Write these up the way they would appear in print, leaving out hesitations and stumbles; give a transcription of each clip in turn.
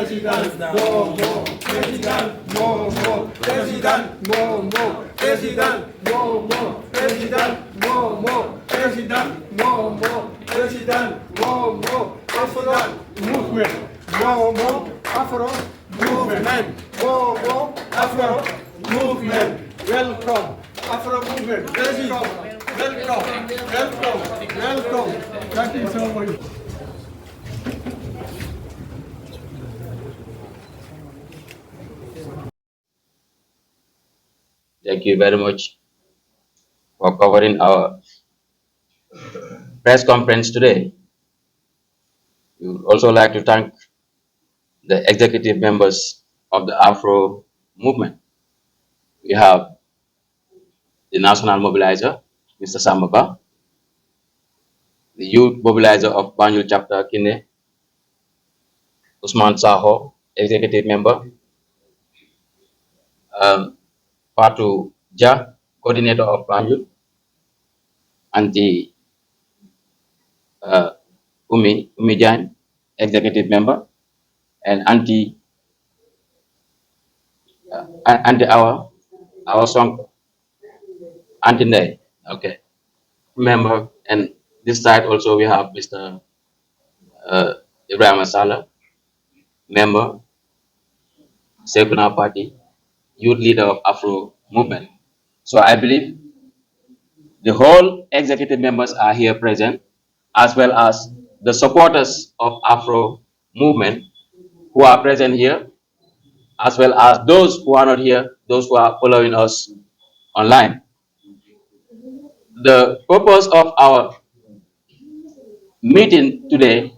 President, more, President, more, President, more, President, more, President, more, President, more, President, more, Afro movement, more, Afro movement, more, Afro movement. Welcome, Afro movement. Welcome. Thank you so much. Thank you very much for covering our press conference today. We would also like to thank the executive members of the Afro movement. We have the national mobilizer, Mr. Samaba, the youth mobilizer of Banjul chapter Kine, Usman Saho, executive member, Patu Ja, coordinator of Banjul, Auntie Umi Jan, executive member, and Auntie our song Auntie Nay, okay, member. And this side also we have Mr. Ibrahim Asala, member, Sekuna Party, youth leader of Afro movement. So I believe the whole executive members are here present, as well as the supporters of Afro movement who are present here, as well as those who are not here, those who are following us online. The purpose of our meeting today,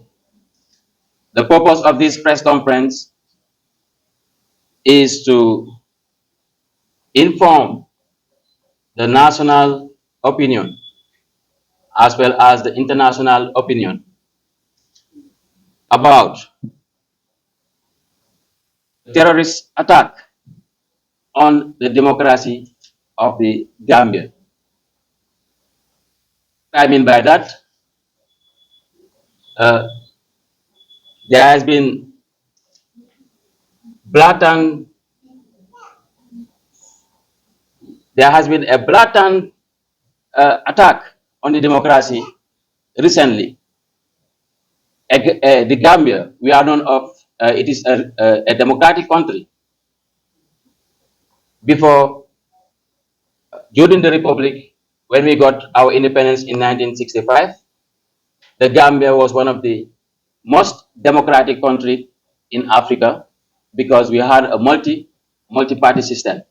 the purpose of this press conference is to inform the national opinion as well as the international opinion about terrorist attack on the democracy of the Gambia. I mean by that, there has been a blatant attack on the democracy recently. The Gambia, we are known of, it is a democratic country. During the Republic, when we got our independence in 1965, the Gambia was one of the most democratic countries in Africa because we had a multi-party system,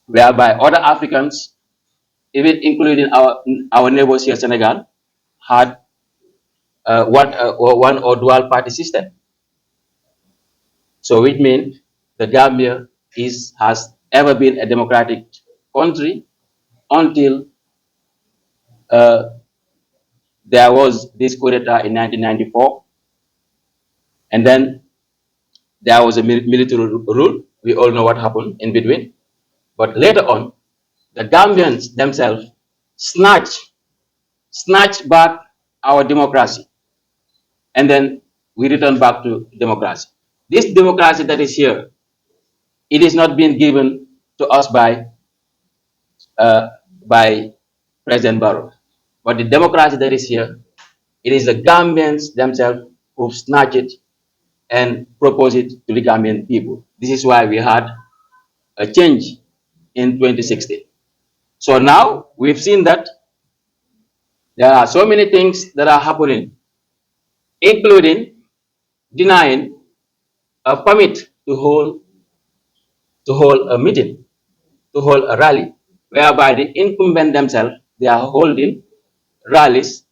whereby other Africans, even including our neighbors here, Senegal, had one or dual party system. So which means the Gambia has ever been a democratic country until there was this coup d'etat in 1994, and then there was a military rule. We all know what happened in between. But later on, the Gambians themselves snatched back our democracy, and then we returned back to democracy. This democracy that is here, it is not being given to us by President Barrow, but the democracy that is here, it is the Gambians themselves who snatched it and proposed it to the Gambian people. This is why we had a change in 2016. So now we've seen that there are so many things that are happening, including denying a permit to hold a meeting, to hold a rally, whereby the incumbent themselves, they are holding rallies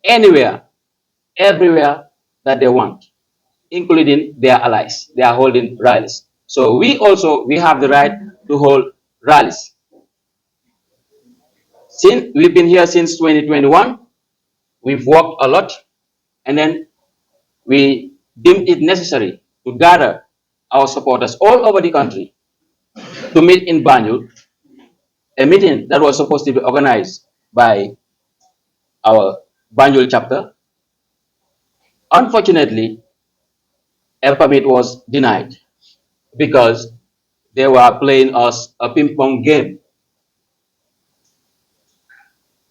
anywhere, everywhere that they want, including their allies. They are holding rallies. So we have the right to hold rallies. Since we've been here since 2021, we've worked a lot, and then we deemed it necessary to gather our supporters all over the country to meet in Banjul, a meeting that was supposed to be organized by our Banjul chapter. Unfortunately, a permit was denied because they were playing us a ping pong game.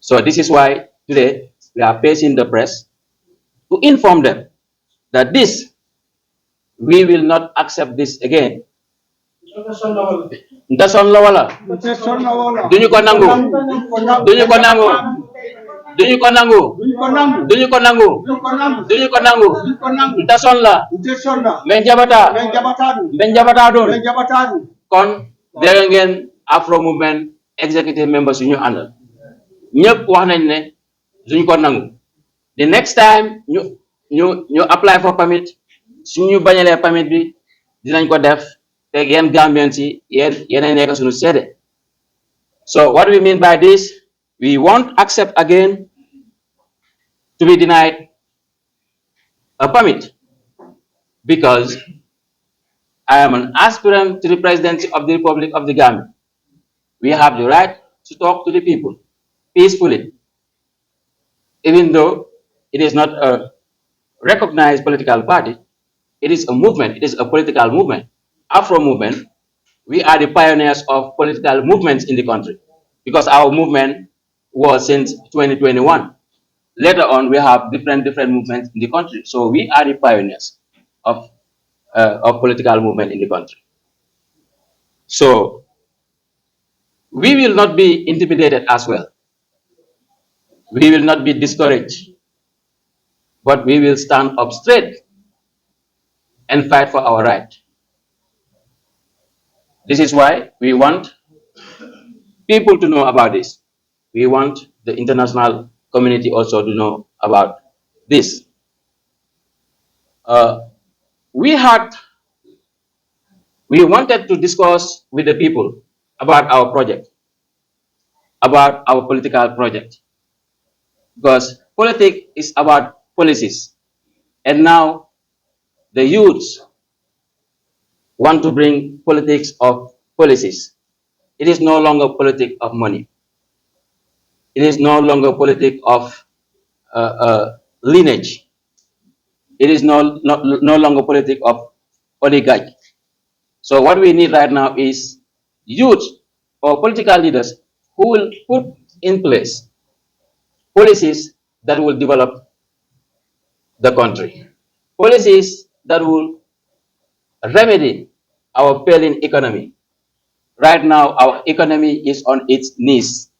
So this is why today we are facing the press to inform them that this, we will not accept this again. Ndason la wala duñu ko nangu duñu ko nangu duñu ko nangu duñu ko nangu duñu ko nangu ndason la men jabata don kon dégg ngeen Afro Movement executive members yu ñu àndal ñëpp wax nañ ne duñu ko nangu the next time ñu apply for permit suñu bañalee permit bi dinañ ko def te yéen Gambians yi yéen nekk suñu seede. So what we mean by this, we won't accept again to be denied a permit because I am an aspirant to the presidency of the Republic of the Gambia. We have the right to talk to the people peacefully, even though it is not a recognized political party. It is a movement. It is a political movement. Afro Movement, we are the pioneers of political movements in the country because our movement was since 2021. Later on, we have different movements in the country. So we are the pioneers of political movement in the country. So we will not be intimidated as well. We will not be discouraged, but we will stand up straight and fight for our right. This is why we want people to know about this. We want the international community also to know about this. We wanted to discuss with the people about our project, about our political project, because politics is about policies. And now the youths want to bring politics of policies. It is no longer politics of money. It is no longer politics of lineage. It is no longer politics of oligarchy. So what we need right now is youth or political leaders who will put in place policies that will develop the country, policies that will remedy our failing economy. Right now, our economy is on its knees.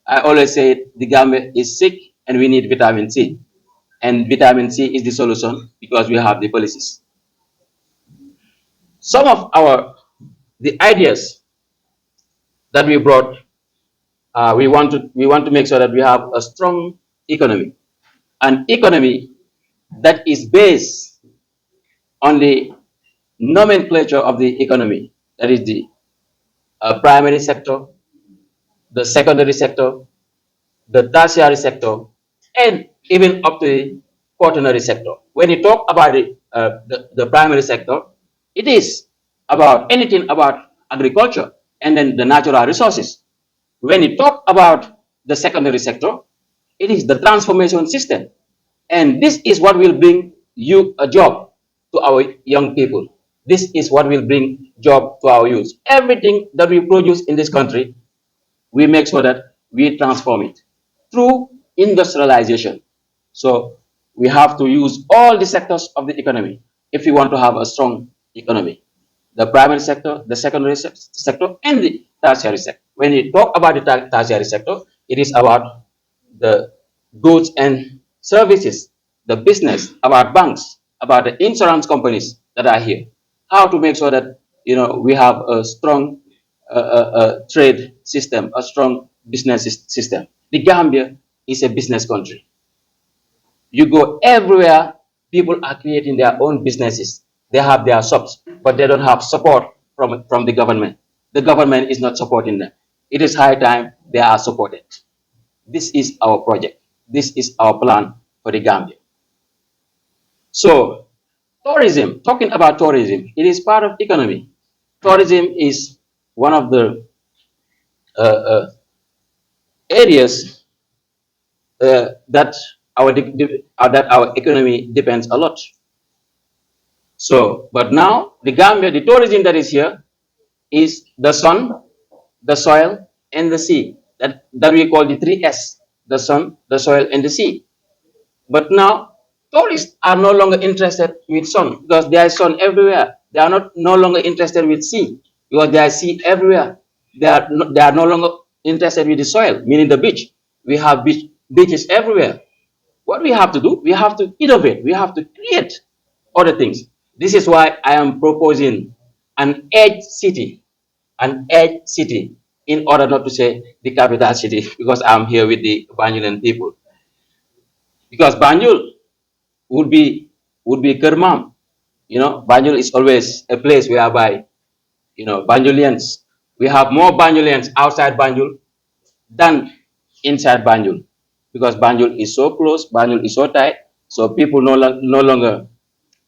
I always say the Gambia is sick and we need vitamin C. And vitamin C is the solution because we have the policies. Some of the ideas that we brought, we want to make sure that we have a strong economy, an economy that is based on the nomenclature of the economy, that is the primary sector, the secondary sector, the tertiary sector, and even up to the quaternary sector. When you talk about the primary sector, it is about anything about agriculture and then the natural resources. When you talk about the secondary sector, it is the transformation system. And this is what will bring you a job to our young people. This is what will bring job to our youth. Everything that we produce in this country, we make sure that we transform it through industrialization. So we have to use all the sectors of the economy if we want to have a strong economy. The primary sector, the secondary sector, and the tertiary sector. When you talk about the tertiary sector, it is about the goods and services, the business, about banks, about the insurance companies that are here. How to make sure that we have a strong trade system, a strong business system. The Gambia is a business country. You go everywhere, people are creating their own businesses. They have their shops, but they don't have support from the government. The government is not supporting them. It is high time they are supported. This is our project. This is our plan for the Gambia. So, tourism, talking about tourism, it is part of economy. Tourism is one of the areas that our economy depends a lot. So, but now the Gambia, the tourism that is here is the sun, the soil, and the sea. That we call the three S: the sun, the soil, and the sea. But now tourists are no longer interested with sun because there is sun everywhere. They are not no longer interested with sea because there is sea everywhere. They are no longer interested with the soil, meaning the beach. We have beaches everywhere. What we have to do, we have to innovate, we have to create other things. This is why I am proposing an edge city, an edge city, in order not to say the capital city, because I'm here with the Banjulan people. Because Banjul would be Kermam. Banjul is always a place whereby, Banjulians, we have more Banjulians outside Banjul than inside Banjul, because Banjul is so close, Banjul is so tight, so people no longer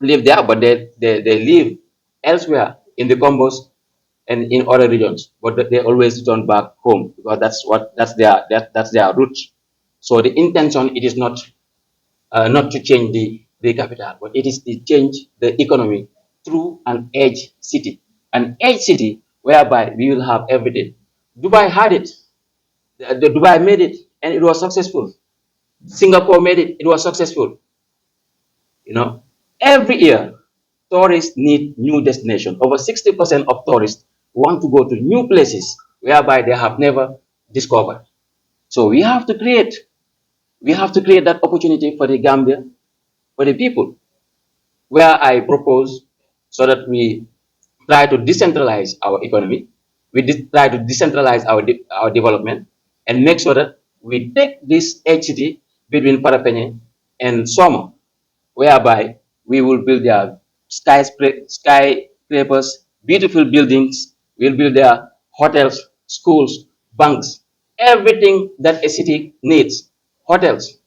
live there, but they live elsewhere in the combos and in other regions, but they always return back home because that's their roots. So the intention, it is not to change the capital, but it is to change the economy through an edge city. An edge city whereby we will have everything. Dubai had it. The Dubai made it, and it was successful. Singapore made it, it was successful. You know, every year, tourists need new destination. Over 60% of tourists want to go to new places whereby they have never discovered. So we have to create that opportunity for the Gambia, for the people, where I propose so that we try to decentralize our economy, try to decentralize our development, and make sure that we take this HCT between Parapene and Soma, whereby we will build their skyscrapers, beautiful buildings, we'll build their hotels, schools, banks, everything that a city needs, hotels.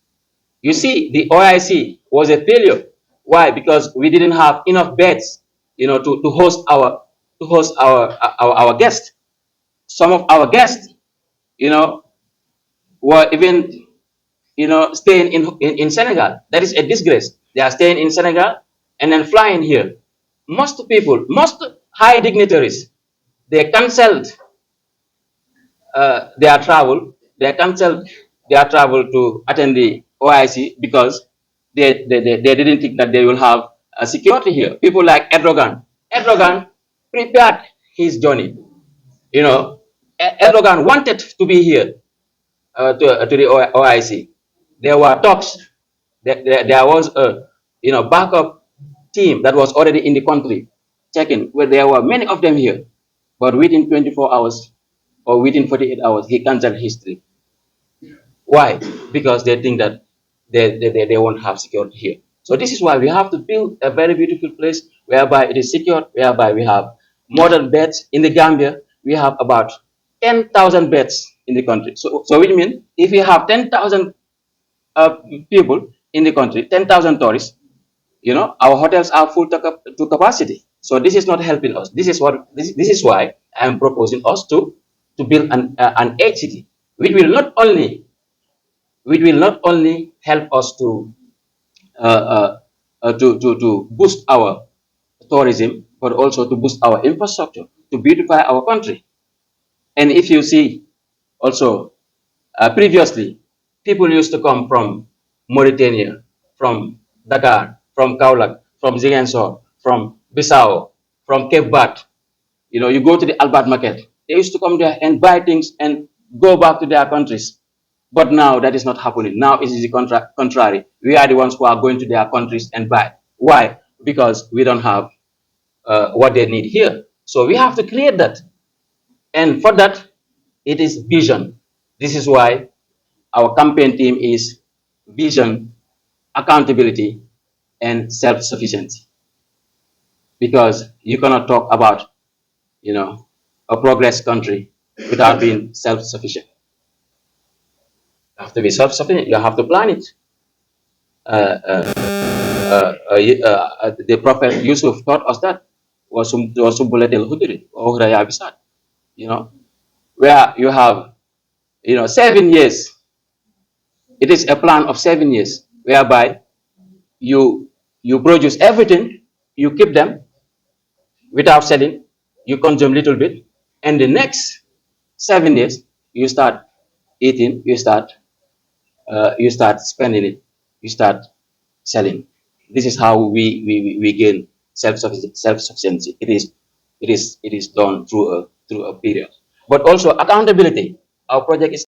You see, the OIC was a failure. Why? Because we didn't have enough beds, to host our guests. Some of our guests, you know, were even, staying in Senegal. That is a disgrace. They are staying in Senegal and then flying here. Most high dignitaries, they cancelled their travel. They cancelled their travel to attend the OIC because they didn't think that they will have security here. People like Erdogan. Erdogan prepared his journey. Erdogan wanted to be here, to the OIC. There were talks. There was a backup team that was already in the country checking. Where there were many of them here, but within 24 hours or within 48 hours, he cancelled his trip. Why? Because they think that they won't have security here. So this is why we have to build a very beautiful place whereby it is secure, whereby we have modern beds. In the Gambia, we have about 10,000 beds in the country. So which means if we have 10,000 people in the country, 10,000 tourists, our hotels are full to capacity. So this is not helping us. This is why I am proposing us to build an HCT, which will not only help us uh, uh, to boost our tourism, but also to boost our infrastructure, to beautify our country. And if you see also, previously, people used to come from Mauritania, from Dakar, from Kaulak, from Ziguinchor, from Bissau, from Cape Verde. You go to the Albert Market. They used to come there and buy things and go back to their countries. But now that is not happening. Now it is the contrary. We are the ones who are going to their countries and buy. Why? Because we don't have what they need here. So we have to create that. And for that, it is vision. This is why our campaign team is vision, accountability, and self-sufficiency. Because you cannot talk about, a progress country without being self-sufficient. You have to be self-sufficient. You have to plan it. The Prophet Yusuf taught us that. Wasubulatil hudri, where you have, 7 years. It is a plan of 7 years whereby you produce everything, you keep them without selling, you consume little bit, and the next 7 days you start eating, you start spending it, you start selling. This is how we gain self-sufficiency. It is done through a period. But also accountability. Our project is